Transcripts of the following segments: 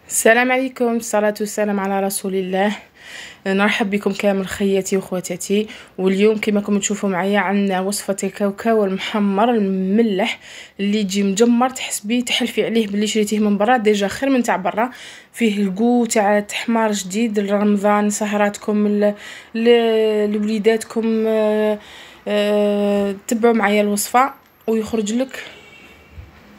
السلام عليكم، الصلاة والسلام على رسول الله. نرحب بكم كامل خياتي واخواتاتي. واليوم كما راكم تشوفوا معايا عندنا وصفة الكاوكاو المحمر المملح اللي يجي مجمر، تحس بيه تحلفي عليه باللي شريتيه من برا، ديجا خير من تاع برا. فيه الكو تاع تحمار جديد لرمضان، سهراتكم لوليداتكم. تبعوا معايا الوصفة ويخرج لك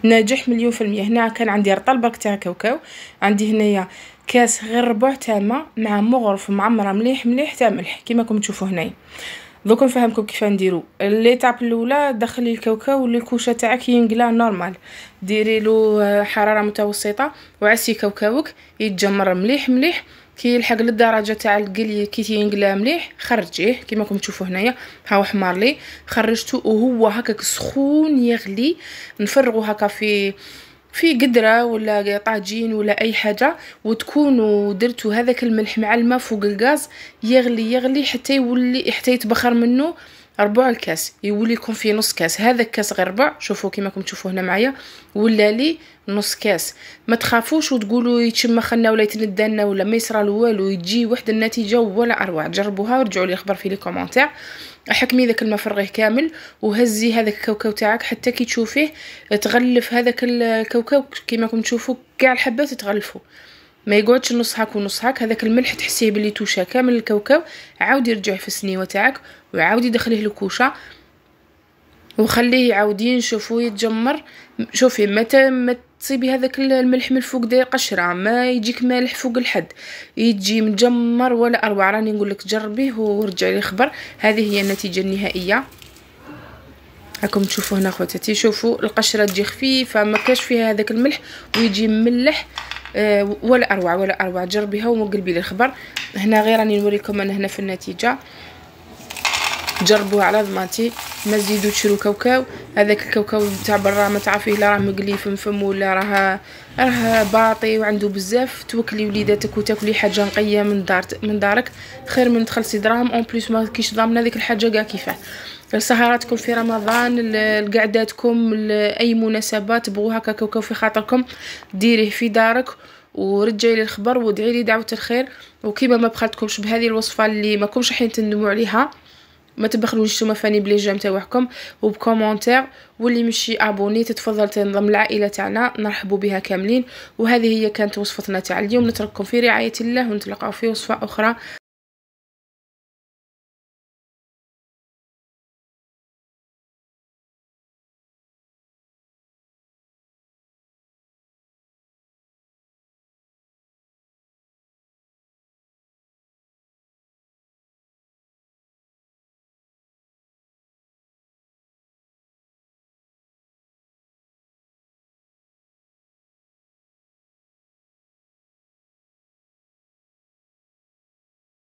ناجح 100%. هنا كان عندي رطل برك تاع كاوكاو، عندي هنايا كاس غير ربع تاع ماء مع مغرف معمره مليح مليح تاع ملح كيما راكم تشوفوا هنايا. دوك نفهمكم كيف نديرو. ليطاب الاولى، دخلي الكاوكاو للكوشه تاعك ينقلا نورمال، ديري له حراره متوسطه وعسي كاوكاوك يتجمر مليح مليح. كي يلحق للدرجه تاع القلي كي تينقلا مليح خرجيه كيما راكم تشوفوا هنايا. هاو حمار لي، خرجته وهو هكاك سخون يغلي. نفرغو هكا في قدره ولا طاجين ولا اي حاجه، وتكونوا درتوا هذاك الملح مع الماء فوق الغاز يغلي يغلي حتى يتبخر منه ربع الكاس، يولي لكم فيه نص كاس. هذا الكاس غير ربع، شوفوا كيما راكم تشوفوا هنا معايا ولا لي نص كاس. ما تخافوش وتقولوا يتشم خنا ولا يتندنا ولا ما يصرى والو، يجي واحد النتيجه ولا اروع. جربوها ورجعوا لي خبر في لي كومونتير. حكمي داك الماء فرغيه كامل وهزي هذاك الكاوكاو تاعك حتى كي تشوفيه تغلف هذاك الكاوكاو كيما راكم تشوفوا كاع الحبات تغلفوا، ما يقعدش نص هاك ونص هاك. هذاك الملح تحسيه بلي توشا كامل الكاوكاو. عاودي يرجعيه في السنيوه تاعك وعاودي دخليه للكوشه وخليه يعاود شوفوا يتجمر. شوفي ما تصيبي هذاك الملح من فوق داير قشره، ما يجيك مالح فوق الحد، يجي مجمر ولا اروع. راني نقول لك جربيه ورجعي لي خبر. هذه هي النتيجه النهائيه. راكم تشوفوا هنا خواتاتي، شوفوا القشره تجي خفيفه ما كاش فيها هذاك الملح ويجي مملح. ولا اروع ولا اروع. جربيها وقلبي لي الخبر. هنا غير راني نوريكم انا هنا في النتيجه. جربوها على ضمانتي، ما تزيدوا تشرو كاوكاو. هذاك الكاوكاو تاع برا ما تعرفيه لا راه مقلي فم ولا راه باطي وعنده بزاف. توكلي وليداتك وتاكلي حاجه نقيه من دارك خير من تخلصي دراهم اون بليس ما كيش ضامنه هذيك الحاجه كاع كيفاه. سهراتكم في رمضان، قعداتكم، اي مناسبات تبغوا هكا كاوكاو في خاطركم، ديريه في دارك ورجعي لي الخبر وادعي لي دعوه الخير. وكيما ما بخلتكمش بهذه الوصفه اللي ما كومش رايحين تندموا عليها، ما تبخلونيش نتوما فاني بلي جيم تاعكم وبكومونتير. واللي مشي ابوني تتفضل تنضم العائله تاعنا، نرحبوا بها كاملين. وهذه هي كانت وصفتنا تاع اليوم. نترككم في رعايه الله ونتلاقاو في وصفه اخرى.